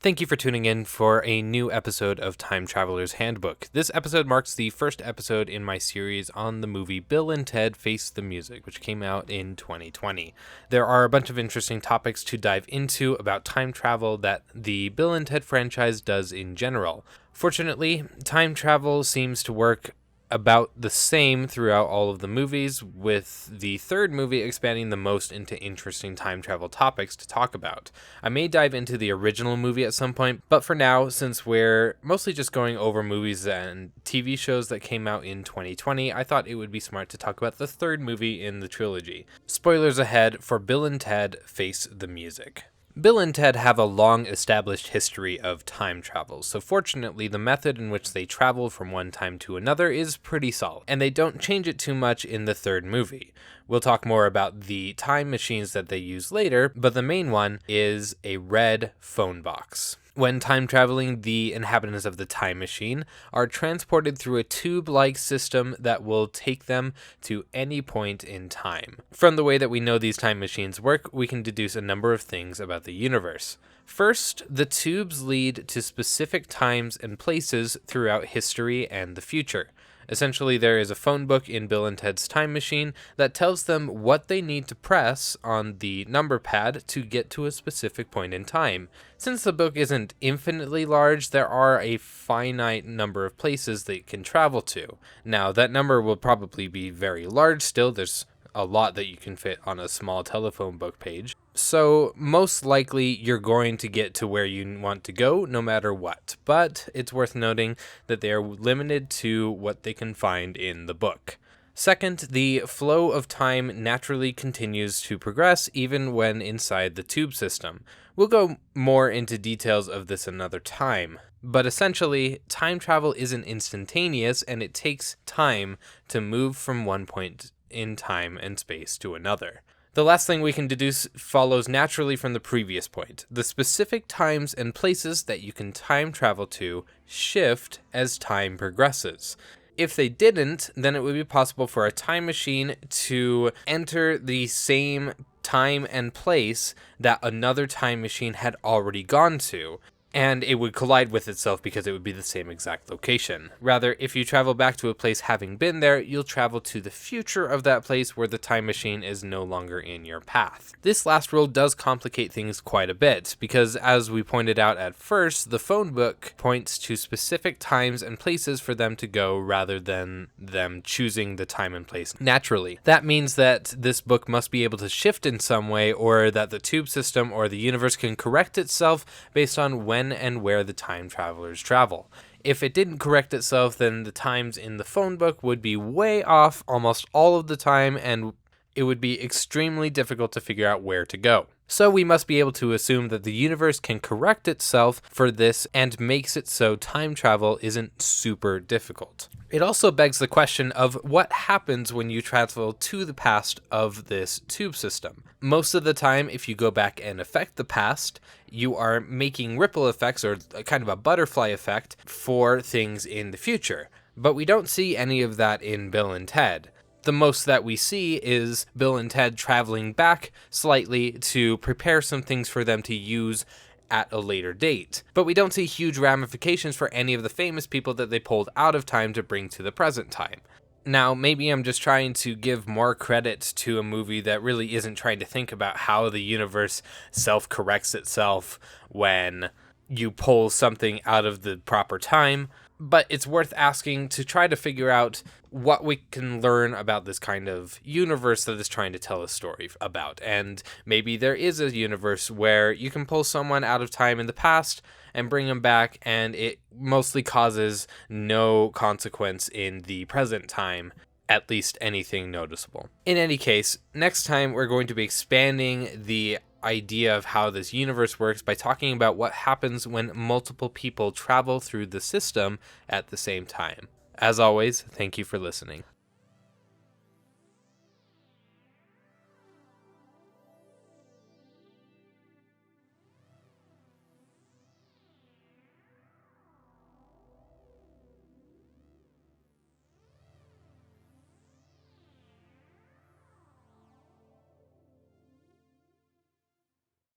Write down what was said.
Thank you for tuning in for a new episode of Time Traveler's Handbook. This episode marks the first episode in my series on the movie Bill and Ted Face the Music, which came out in 2020. There are a bunch of interesting topics to dive into about time travel that the Bill and Ted franchise does in general. Fortunately, time travel seems to work about the same throughout all of the movies, with the third movie expanding the most into interesting time travel topics to talk about. I may dive into the original movie at some point, but for now, since we're mostly just going over movies and TV shows that came out in 2020, I thought it would be smart to talk about the third movie in the trilogy. Spoilers ahead for Bill and Ted Face the Music. Bill and Ted have a long-established history of time travel, so fortunately the method in which they travel from one time to another is pretty solid, and they don't change it too much in the third movie. We'll talk more about the time machines that they use later, but the main one is a red phone box. When time traveling, the inhabitants of the time machine are transported through a tube-like system that will take them to any point in time. From the way that we know these time machines work, we can deduce a number of things about the universe. First, the tubes lead to specific times and places throughout history and the future. Essentially, there is a phone book in Bill and Ted's time machine that tells them what they need to press on the number pad to get to a specific point in time. Since the book isn't infinitely large, there are a finite number of places they can travel to. Now, that number will probably be very large still. There's a lot that you can fit on a small telephone book page. So most likely you're going to get to where you want to go no matter what, but it's worth noting that they are limited to what they can find in the book. Second, the flow of time naturally continues to progress even when inside the tube system. We'll go more into details of this another time, but essentially, time travel isn't instantaneous and it takes time to move from one point in time and space to another. The last thing we can deduce follows naturally from the previous point. The specific times and places that you can time travel to shift as time progresses. If they didn't, then it would be possible for a time machine to enter the same time and place that another time machine had already gone to, and it would collide with itself because it would be the same exact location. Rather, if you travel back to a place having been there, you'll travel to the future of that place where the time machine is no longer in your path. This last rule does complicate things quite a bit, because as we pointed out at first, the phone book points to specific times and places for them to go rather than them choosing the time and place naturally. That means that this book must be able to shift in some way, or that the tube system or the universe can correct itself based on when and where the time travelers travel. If it didn't correct itself, then the times in the phone book would be way off almost all of the time, and it would be extremely difficult to figure out where to go. So we must be able to assume that the universe can correct itself for this and makes it so time travel isn't super difficult. It also begs the question of what happens when you travel to the past of this tube system. Most of the time, if you go back and affect the past, you are making ripple effects or kind of a butterfly effect for things in the future. But we don't see any of that in Bill and Ted. The most that we see is Bill and Ted traveling back slightly to prepare some things for them to use at a later date. But we don't see huge ramifications for any of the famous people that they pulled out of time to bring to the present time. Now, maybe I'm just trying to give more credit to a movie that really isn't trying to think about how the universe self-corrects itself when you pull something out of the proper time. But it's worth asking to try to figure out what we can learn about this kind of universe that is trying to tell a story about. And maybe there is a universe where you can pull someone out of time in the past and bring them back, and it mostly causes no consequence in the present time, at least anything noticeable. In any case, next time we're going to be expanding the idea of how this universe works by talking about what happens when multiple people travel through the system at the same time. As always, thank you for listening.